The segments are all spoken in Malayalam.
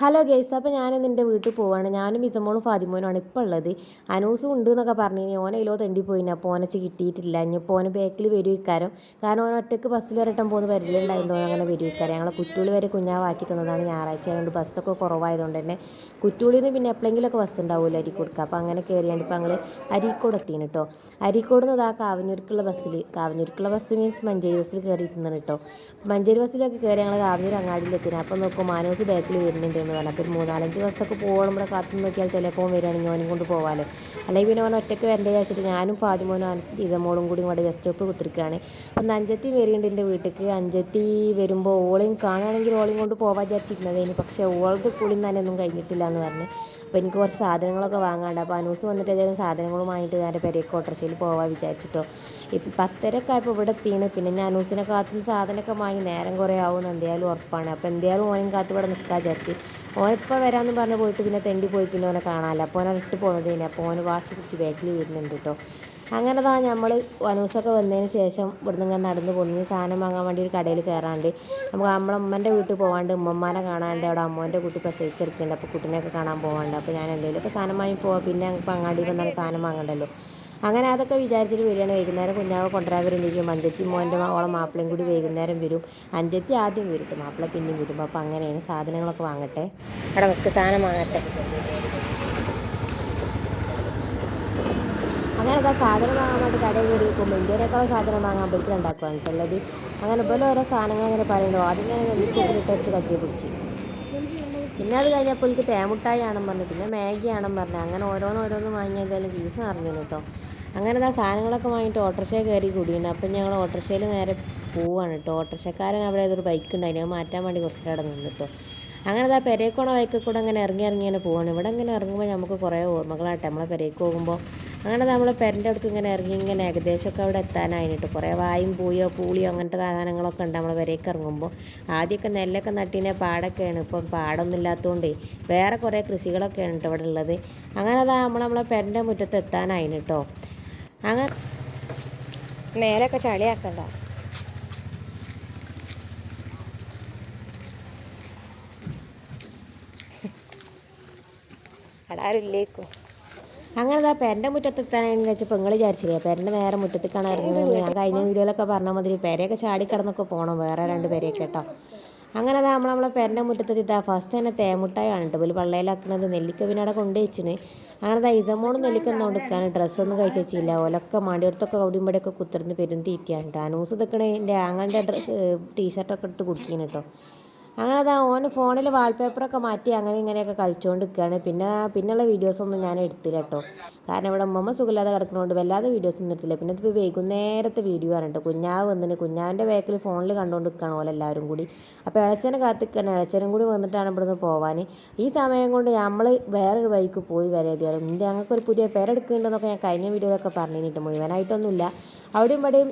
ഹലോ ഗെയ്സ്, അപ്പോൾ ഞാനിന്ന് എൻ്റെ വീട്ടിൽ പോവാണ്. ഞാനും ഇസമോളും ഫാദിമോനുമാണ് ഇപ്പോൾ ഉള്ളത്. അനൂസും ഉണ്ട് എന്നൊക്കെ പറഞ്ഞു. ഓനയിലോ തെണ്ടി പോയിന്. അപ്പോൾ ഓനച്ച് കിട്ടിയിട്ടില്ല. ഇനിയിപ്പോൾ ഓന് ബാക്കിൽ വരും ഇക്കാരം. കാരണം ഓൻ ഒറ്റയ്ക്ക് ബസ്സിൽ വരട്ടം പോകുന്ന പരിചയം ഉണ്ടായിട്ടുണ്ടോ അങ്ങനെ വരും ഇക്കാരം. ഞങ്ങളെ കുറ്റൂളി വരെ കുഞ്ഞാവാക്കി തന്നതാണ്. ഞായറാഴ്ച ആയതുകൊണ്ട് ബസ്സൊക്കെ കുറവായതുകൊണ്ട് തന്നെ കുറ്റൂളിൽ നിന്ന് പിന്നെ എപ്പോഴെങ്കിലുമൊക്കെ ബസ് ഉണ്ടാവില്ല അരീക്കോട്. അപ്പോൾ അങ്ങനെ കയറിയാണ്ട് ഇപ്പോൾ ഞങ്ങൾ അരീക്കോട് എത്തിയാണ് കേട്ടോ. അരീക്കോട് നിന്ന് കാവന്നൂർക്കുള്ള ബസ്സിൽ, കാവന്നൂർക്കുള്ള ബസ് മീൻസ് മഞ്ചേരി ബസ്സിൽ കയറിയിരുന്നാണ് കേട്ടോ. മഞ്ചേരി ബസ്സിലൊക്കെ കയറി ഞങ്ങൾ കാവന്നൂർ അങ്ങാടിയിലെത്തിന്. അപ്പോൾ നോക്കും മാനൂസ് ബാക്കിൽ വരുന്നുണ്ട് എന്ന് പറഞ്ഞു. അപ്പോൾ ഒരു 3-4 ബസ്സൊക്കെ പോകണം. ഇവിടെ കാത്തു നോക്കിയാൽ ചിലപ്പോൾ വരികയാണെങ്കിൽ ഓനും കൊണ്ട് പോകാമല്ലോ. അല്ലെങ്കിൽ പിന്നെ ഓൻ ഒറ്റയ്ക്ക് വരേണ്ടത് വെച്ചിട്ട് ഞാനും ഫാദിമോനും ഇതമോളും കൂടി ഇവിടെ ബസ് സ്റ്റോപ്പ് കുത്തിരിക്കുകയാണ്. അപ്പം അഞ്ചത്തി വരുന്നുണ്ട് എൻ്റെ വീട്ടിലേക്ക്. അഞ്ചത്തി വരുമ്പോൾ ഓളെയും കാണുകയാണെങ്കിൽ ഓളെയും കൊണ്ട് പോകാൻ വിചാരിച്ചിരുന്നതേന്. പക്ഷേ ഓളത് കുളിയും തന്നെ ഒന്നും കഴിഞ്ഞിട്ടില്ല എന്ന് പറഞ്ഞ്. അപ്പോൾ എനിക്ക് കുറച്ച് സാധനങ്ങളൊക്കെ വാങ്ങാണ്ട്. അപ്പോൾ അനൂസ് വന്നിട്ട് ഏതെങ്കിലും സാധനങ്ങളും വാങ്ങിയിട്ട് ഞാൻ പെരേക്ക് ഓട്ടോറിക്ഷയിൽ പോകാൻ വിചാരിച്ചിട്ടോ. ഇപ്പം 10:30 ആയപ്പോൾ ഇവിടെ എത്തിയാണ്. പിന്നെ ഞാൻ അനൂസിനെ കാത്തുനിന്ന് സാധനമൊക്കെ വാങ്ങി നേരം കുറേ ആവുമെന്ന് എന്തായാലും ഉറപ്പാണ്. അപ്പോൾ എന്തായാലും ഓനും കാത്ത് ഇവിടെ നിൽക്കാൻ വിചാരിച്ച്. ഓനിപ്പോൾ വരാമെന്ന് പറഞ്ഞ് പോയിട്ട് പിന്നെ തെണ്ടി പോയി. പിന്നെ ഓനെ കാണാമല്ലോ. അപ്പോൾ ഓനെ ഇട്ട് പോകുന്നതേനെ. അപ്പോൾ ഓന് വാശി പിടിച്ച് ബാക്കിൽ വരുന്നുണ്ട് കേട്ടോ. അങ്ങനെ നമ്മൾ അനൂസൊക്കെ വന്നതിന് ശേഷം ഇവിടുന്ന് ഇങ്ങനെ നടന്ന് പോകുന്നു. സാധനം വാങ്ങാൻ വേണ്ടി ഒരു കടയിൽ കയറാണ്ട്. നമുക്ക് നമ്മളെ ഉമ്മൻ്റെ വീട്ടിൽ പോകാണ്ട്, ഉമ്മമാരെ കാണാണ്ട്. അവിടെ അമ്മോൻ്റെ കുട്ടി പ്രസവിച്ചെടുക്കുന്നുണ്ട്. അപ്പോൾ കുട്ടീനെയൊക്കെ കാണാൻ പോകാണ്ട്. അപ്പോൾ ഞാൻ എന്തെങ്കിലുമൊക്കെ സാധനം വാങ്ങി പോവാം. പിന്നെ ഇപ്പോൾ അങ്ങാടി വന്നാൽ സാധനം വാങ്ങണ്ടല്ലോ. അങ്ങനെ അതൊക്കെ വിചാരിച്ചിട്ട് വരികയാണ്. വൈകുന്നേരം കുഞ്ഞാവ് കൊണ്ടുവരാൻ വരും ചോദിച്ചു. അഞ്ചത്തി മോൻ്റെ ഓളെ മാപ്പിളയും കൂടി വൈകുന്നേരം വരും. അഞ്ചത്തി ആദ്യം വരും, മാപ്പിള പിന്നെയും വരും. അപ്പോൾ അങ്ങനെയാണ്. സാധനങ്ങളൊക്കെ വാങ്ങട്ടെ. അവിടെ വെക്ക്, സാധനം വാങ്ങട്ടെ. അങ്ങനെ സാധനം വാങ്ങാൻ വേണ്ടി കടയിൽ കയറി വെക്കുമ്പോൾ ഇന്ത്യയിലേക്കുള്ള സാധനം വാങ്ങാൻ ബൈക്കിലുണ്ടാക്കുകയാണ് കേട്ടുള്ളത്. അങ്ങനെ പോലെ ഓരോ സാധനങ്ങൾ ഇങ്ങനെ പറയുന്നു. ആദ്യം ഞാൻ നെല്ലിക്കൊണ്ടിട്ടെടുത്ത് കത്തി പിടിച്ച്. പിന്നെ അത് കഴിഞ്ഞപ്പോൾ എനിക്ക് തേമുട്ടായി ആണെന്ന് പറഞ്ഞു. പിന്നെ മാഗി ആണെന്ന് പറഞ്ഞു. അങ്ങനെ ഓരോന്ന് വാങ്ങിയതായാലും കീസ് നിറഞ്ഞു കേട്ടോ. അങ്ങനെ സാധനങ്ങളൊക്കെ വാങ്ങിയിട്ട് ഓട്ടോറിക്ഷയിൽ കയറി കൂടിയുണ്ട്. അപ്പം ഞങ്ങൾ ഓട്ടോറിക്ഷയിൽ നേരെ പോവുകയാണ് കേട്ടോ. ഓട്ടോറിക്ഷക്കാരൻ അവിടെ ഏതൊരു ബൈക്ക് ഉണ്ടായിരുന്നു. അത് മാറ്റാൻ വേണ്ടി കുറച്ച് അവിടെ നിന്ന് കേട്ടോ. അങ്ങനെ പെരേക്കോണ ബൈക്കിൽ കൂടെ അങ്ങനെ ഇറങ്ങി ഇങ്ങനെ പോവാണ്. ഇവിടെ ഇങ്ങനെ ഇറങ്ങുമ്പോൾ നമുക്ക് കുറേ ഓർമ്മകളാട്ടെ നമ്മളെ പെരേക്ക് പോകുമ്പോൾ. അങ്ങനെ നമ്മളെ പെരൻ്റെ അടുത്ത് ഇങ്ങനെ ഇറങ്ങി ഏകദേശമൊക്കെ അവിടെ എത്താനായിട്ട് കുറേ വായും പൂളിയോ അങ്ങനത്തെ സാധനങ്ങളൊക്കെ ഉണ്ട് നമ്മളെ പെരേക്ക് ഇറങ്ങുമ്പോൾ. ആദ്യമൊക്കെ നെല്ലൊക്കെ നട്ടിനെ പാടൊക്കെയാണ്. ഇപ്പം പാടൊന്നും ഇല്ലാത്തതുകൊണ്ട് വേറെ കുറേ കൃഷികളൊക്കെയാണ് കേട്ടോ ഇവിടെ ഉള്ളത്. അങ്ങനെ നമ്മളെ പെരൻ്റെ മുറ്റത്ത് എത്താനായിന് കേട്ടോ. അങ്ങനെ മേലൊക്കെ ചളിയാക്കണ്ട. അടാരില്ലേക്കും. അങ്ങനെ പെരൻ്റെ മുറ്റത്തെത്താനായിട്ട് വെച്ചപ്പോൾ നിങ്ങൾ വിചാരിച്ചില്ലേ പെരൻ്റെ നേരെ മുറ്റത്തേക്കാണ് ഇറങ്ങുന്നത്. ഞാൻ കഴിഞ്ഞ വീഡിയോയിലൊക്കെ പറഞ്ഞ മാതിരി പെരയൊക്കെ ചാടിക്കിടന്നൊക്കെ പോകണം. വേറെ 2 പേരെയൊക്കെ കേട്ടോ. അങ്ങനെ നമ്മളെ പെരൻ്റെ മുറ്റത്തെത്തിത്താ ഫസ്റ്റ് തന്നെ തേമുട്ടായാണ് കേട്ടോ. ഒരു പള്ളയിലാക്കുന്നത്. നെല്ലിക്ക പിന്നെ അവിടെ കൊണ്ടു വെച്ചിന്. അങ്ങനെ ഇസമോളും നെല്ലിക്ക എന്തുകൊണ്ടിരിക്കാൻ ഡ്രസ്സൊന്നും കഴിച്ച് വെച്ചില്ല. ഓലൊക്കെ മടിയടുത്തൊക്കെ അവിടെയും ഇവിടെയൊക്കെ കുത്തിർന്ന് പെരുന്തിരിക്കുകയാണ് കേട്ടോ. അനൂസ് നിൽക്കണേ എൻ്റെ ആങ്ങളുടെ ടീഷർട്ടൊക്കെ എടുത്ത് കുടിക്കുന്നു കേട്ടോ. അങ്ങനെ ഓന് ഫോണിൽ വാൾപേപ്പറൊക്കെ മാറ്റി അങ്ങനെ ഇങ്ങനെയൊക്കെ കളിച്ചുകൊണ്ട് നിൽക്കുകയാണ്. പിന്നെയുള്ള വീഡിയോസൊന്നും ഞാൻ എടുത്തില്ല കേട്ടോ. കാരണം ഇവിടെ ഉമ്മ സുഖമില്ലാതെ കിടക്കുന്നതുകൊണ്ട് വല്ലാതെ വീഡിയോസൊന്നും എടുത്തില്ല. പിന്നെ ഇപ്പോൾ വൈകുന്നേരത്തെ വീഡിയോ ആണ് കേട്ടോ. കുഞ്ഞാവ് വന്നിന്. കുഞ്ഞാവിൻ്റെ ബാക്കിൽ ഫോണിൽ കണ്ടുകൊണ്ട് നിൽക്കുകയാണ് ഓലെല്ലാവരും കൂടി. അപ്പോൾ ഇളച്ചനെ കാത്തിരിക്കുകയാണ്. ഇളച്ചനും കൂടി വന്നിട്ടാണ് ഇവിടുന്ന് പോകാൻ. ഈ സമയം കൊണ്ട് നമ്മൾ വേറൊരു വഴിക്ക് പോയി വരേതിയാലും ഞങ്ങൾക്കൊരു പുതിയ പേരെടുക്കുന്നുണ്ടെന്നൊക്കെ ഞാൻ കഴിഞ്ഞ വീഡിയോയിലൊക്കെ പറഞ്ഞിട്ട് മുഴുവനായിട്ടൊന്നുമില്ല. അവിടെയും ഇവിടെയും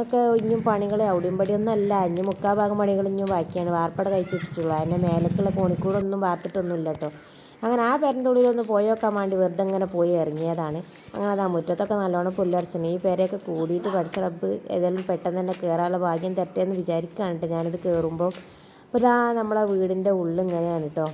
ഒക്കെ ഇനിയും പണികൾ അവിടെയും ഇവിടെയും ഒന്നും അല്ല. ഇനി 3/4 ഭാഗം പണികൾ ഇനിയും ബാക്കിയാണ്. വാർപ്പട കഴിച്ചിട്ടുള്ളൂ. അതിൻ്റെ മേലേക്കുള്ള കോണിക്കൂടൊന്നും വാർത്തിട്ടൊന്നുമില്ല കേട്ടോ. അങ്ങനെ ആ പെരൻ്റെ ഉള്ളിലൊന്ന് പോയി നോക്കാൻ വേണ്ടി വെറുതെ ഇങ്ങനെ പോയി ഇറങ്ങിയതാണ്. അങ്ങനെ മുറ്റത്തൊക്കെ നല്ലോണം പുല്ലരച്ചിന്. ഈ പേരെയൊക്കെ കൂടിയിട്ട് പഠിച്ച റബ്ബ് ഏതായാലും പെട്ടെന്ന് തന്നെ കയറാനുള്ള ഭാഗ്യം തെറ്റേന്ന് വിചാരിക്കുകയാണ് കേട്ടോ ഞാനിത് കയറുമ്പോൾ. അപ്പോൾ നമ്മളെ വീടിൻ്റെ ഉള്ളിൽ ഇങ്ങനെയാണ് കേട്ടോ.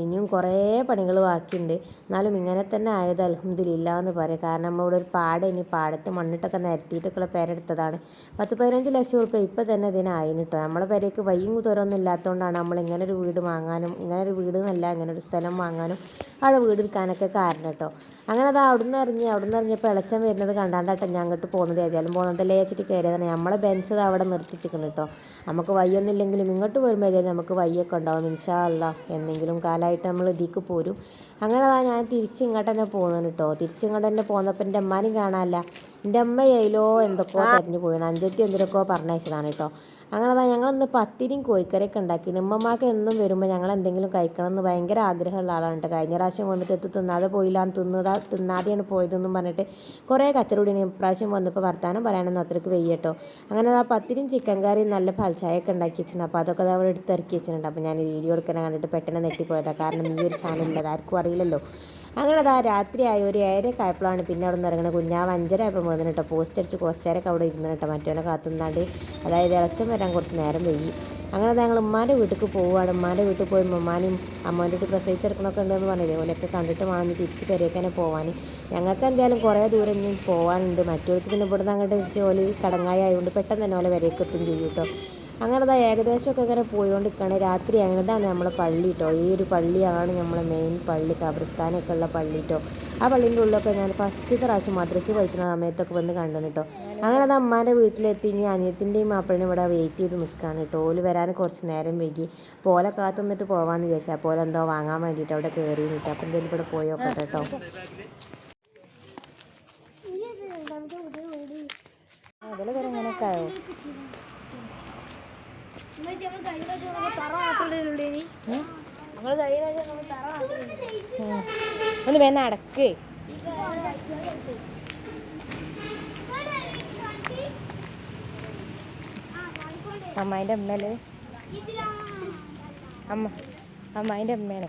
ഇനിയും കുറേ പണികൾ ബാക്കിയുണ്ട്. എന്നാലും ഇങ്ങനെ തന്നെ ആയത് അൽഹംദുലില്ലാ എന്ന് പറയും. കാരണം നമ്മളിവിടെ ഒരു ഇനി പാടത്ത് മണ്ണിട്ടൊക്കെ നിരത്തിയിട്ടൊക്കെ പെരെടുത്തതാണ്. 10-15 ലക്ഷം റുപ്യ ഇപ്പം തന്നെ ഇതിനായിന് കേട്ടോ. നമ്മളെ പെരയ്ക്ക് വയ്യും തുറൊന്നും ഇല്ലാത്തതുകൊണ്ടാണ് നമ്മൾ ഇങ്ങനെ ഒരു വീട് വാങ്ങാനും, ഇങ്ങനെ ഒരു വീട് എന്നല്ല ഇങ്ങനെ ഒരു സ്ഥലം വാങ്ങാനും അവിടെ വീട് എടുക്കാനൊക്കെ കാരണം കേട്ടോ. അങ്ങനെ അവിടുന്ന് ഇറങ്ങിയപ്പോൾ ഇളച്ചൻ വരുന്നത് കണ്ടാണ്ടാട്ടോ ഞാൻ അങ്ങോട്ട് പോകുന്നത്. ഏതായാലും പോകുന്നതല്ലേ വെച്ചിട്ട് കയറിയതാണ്. നമ്മളെ ബെൻസ് അവിടെ നിർത്തിയിട്ടിരിക്കുന്നു കേട്ടോ. നമുക്ക് വയ്യൊന്നും ഇല്ലെങ്കിലും ഇങ്ങോട്ട് വരുമ്പോൾ ഏതായാലും നമുക്ക് വയ്യൊക്കെ ഉണ്ടാവും ഇൻഷാ അല്ലാഹ്. എന്തെങ്കിലും കാലമായിട്ട് നമ്മൾ ഇതിക്ക് പോരും. അങ്ങനെ ഞാൻ തിരിച്ചിങ്ങോട്ട് തന്നെ പോകുന്നത് കേട്ടോ. തിരിച്ചിങ്ങോട്ട് തന്നെ പോകുന്നപ്പോൾ എൻ്റെ അമ്മാനും കാണാനല്ല. എൻ്റെ അമ്മ എയിലോ എന്തൊക്കെയോ തെരഞ്ഞു പോയാണ്. അഞ്ചത്തി എന്തിനൊക്കെയോ പറഞ്ഞയച്ചതാണ് കേട്ടോ. അങ്ങനെ ഞങ്ങളിന്ന് പത്തിരിയും കോഴിക്കറിയൊക്കെ ഉണ്ടാക്കിയിട്ട് ഉമ്മമാർക്ക് എന്നും വരുമ്പോൾ ഞങ്ങൾ എന്തെങ്കിലും കഴിക്കണം എന്ന് ഭയങ്കര ആഗ്രഹമുള്ള ആളാണ് കേട്ടോ. കഴിഞ്ഞ പ്രാവശ്യം വന്നിട്ട് തിന്നാതെ പോയില്ല, തിന്നാതെയാണ് പോയതെന്നും പറഞ്ഞിട്ട് കുറേ കച്ചറൂടി. ഇപ്രാവശ്യം വന്നപ്പോൾ വർത്താനം പറയാനൊന്നും അത്രയ്ക്ക് വയ്യ കേട്ടോ. അങ്ങനെ പത്തിരിയും ചിക്കൻ കറിയും നല്ല പാൽച്ചായൊക്കെ ഉണ്ടാക്കി വെച്ചിട്ടുണ്ട്. അപ്പോൾ അതൊക്കെ അവിടെ എടുത്തിറക്കി വെച്ചിട്ടുണ്ട്. അപ്പോൾ ഞാൻ വീഡിയോ എടുക്കാൻ കണ്ടിട്ട് പെട്ടെന്ന് നെട്ടിപ്പോയതാണ്. കാരണം ഈ ഒരു ചാനലിൽ ആർക്കും അറിയില്ലല്ലോ. അങ്ങനെ രാത്രിയായി ഒരു 7:00 ആയപ്പോഴാണ് പിന്നെ അവിടെ നിന്ന് ഇറങ്ങുന്നത്. കുഞ്ഞാവ് 5:30 ആയപ്പോൾ വന്നിട്ട് കേട്ടോ. പോസ്റ്റ് അടിച്ച് കുറച്ച് നേരമൊക്കെ അവിടെ ഇരുന്ന് കേട്ടോ. മറ്റവനെ കാത്തുനിന്നാണ്ട് അതായത് ഇളച്ചം വരാൻ കുറച്ച് നേരം വൈകി. അങ്ങനെ ഞങ്ങൾ ഉമ്മാൻ്റെ വീട്ടിലേക്ക് പോവുകയാണ്. ഉമ്മാൻ്റെ വീട്ടിൽ പോയി ഉമ്മാനെയും അമ്മേൻ്റെ വീട്ടിൽ പ്രസവിച്ചെടുക്കണമൊക്കെ ഉണ്ടെന്ന് പറഞ്ഞില്ലേ, ഓലൊക്കെ കണ്ടിട്ട് വേണം തിരിച്ച് പെരേക്കന്നെ പോകാൻ. ഞങ്ങൾക്ക് എന്തായാലും കുറേ ദൂരം ഇനി പോകാനുണ്ട്. മറ്റവർക്ക് പിന്നെ ഇവിടുന്ന് അങ്ങോട്ട് ജോലി കടങ്ങായി ആയതുകൊണ്ട് പെട്ടെന്ന് തന്നെ ഓലെ വരേക്ക് എത്തും ചെയ്യും കേട്ടോ. അങ്ങനെ ഏകദേശമൊക്കെ ഇങ്ങനെ പോയിക്കൊണ്ടിരിക്കുകയാണ്. രാത്രിയാണ്. ഇതാണ് നമ്മളെ പള്ളി കേട്ടോ. ഈ ഒരു പള്ളിയാണ് നമ്മളെ മെയിൻ പള്ളി, ഖബർസ്ഥാനൊക്കെ ഉള്ള പള്ളി കേട്ടോ. ആ പള്ളീൻ്റെ ഉള്ളിലൊക്കെ ഞാൻ ഫസ്റ്റ് പ്രാവശ്യം മദ്രസയിൽ പഠിക്കുന്ന സമയത്തൊക്കെ വന്ന് കണ്ടു കേട്ടോ. അങ്ങനെ അത് അമ്മാൻ്റെ വീട്ടിലെത്തി. ഇനി അനിയത്തിൻ്റെയും മാപ്പിളിനെ ഇവിടെ വെയിറ്റ് ചെയ്ത് നിൽക്കുകയാണ് കേട്ടോ. ഓല് വരാൻ കുറച്ച് നേരം വൈകി. പോലെ കാത്തു നിന്നിട്ട് പോകാമെന്ന് വിചാരിച്ചാൽ പോലെ എന്തോ വാങ്ങാൻ വേണ്ടിയിട്ട് അവിടെ കയറി നിന്നിട്ട്. അപ്പം എന്തായാലും ഇവിടെ പോയോക്കെ കേട്ടോ. അതിൽ വരെ എങ്ങനെയൊക്കെ ആയോ? ഒന്ന് വേണ അടക്ക്. അമ്മായിൻ്റെ അമ്മേല് അമ്മായിൻ്റെ അമ്മേനെ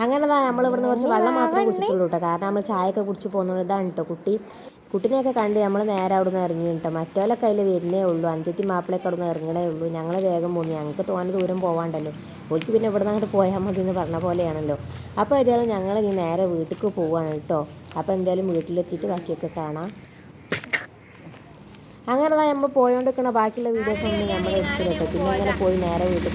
അങ്ങനെ നമ്മൾ ഇവിടുന്ന് കുറച്ച് വെള്ളം മാത്രമേ കുടിച്ചിട്ടുള്ളൂ കേട്ടോ. കാരണം നമ്മൾ ചായയൊക്കെ കുടിച്ച് പോകുന്നത്. ഇതാണ് കേട്ടോ കുട്ടീനെയൊക്കെ കണ്ട് നമ്മൾ നേരെ അവിടെ നിന്ന് ഇറങ്ങി കേട്ടോ. മറ്റേലൊക്കെ അതിൽ വരുന്നേ ഉള്ളൂ. അഞ്ചത്തി മാപ്പിളയൊക്കെ അവിടെ നിന്ന് ഇറങ്ങണേ ഉള്ളൂ. ഞങ്ങൾ വേഗം പോന്നു. ഞങ്ങൾക്ക് തോന്നെ ദൂരം പോകാണ്ടല്ലോ. ഓർക്ക് പിന്നെ ഇവിടെ നിന്ന് അങ്ങോട്ട് പോയാൽ മതി എന്ന് പറഞ്ഞ പോലെയാണല്ലോ. അപ്പോൾ ഏതായാലും ഞങ്ങൾ ഇനി നേരെ വീട്ടിലേക്ക് പോവുകയാണ് കേട്ടോ. അപ്പോൾ എന്തായാലും വീട്ടിലെത്തിയിട്ട് ബാക്കിയൊക്കെ കാണാം. അങ്ങനെ നമ്മൾ പോയോണ്ടിരിക്കണ ബാക്കിയുള്ള വീഡിയോസ് ഒന്നും നമ്മൾ എടുത്തില്ല കേട്ടോ. പിന്നെ അങ്ങനെ പോയി നേരെ വീട്ടിൽ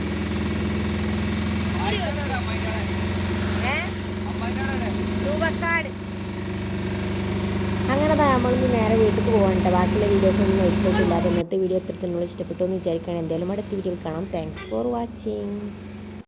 അങ്ങനെ നമ്മളിന്ന് നേരെ വീട്ടിൽ പോകാനുണ്ട്. ബാക്കിയുള്ള വീഡിയോസ് ഒന്നും എടുത്തിട്ടില്ല. അപ്പോൾ ഇന്നത്തെ വീഡിയോ എത്രത്തോളം ഇഷ്ടപ്പെട്ടു എന്ന് വിചാരിക്കുകയാണ്. എന്തായാലും അടുത്ത വീഡിയോയിൽ കാണാം. Thanks for watching.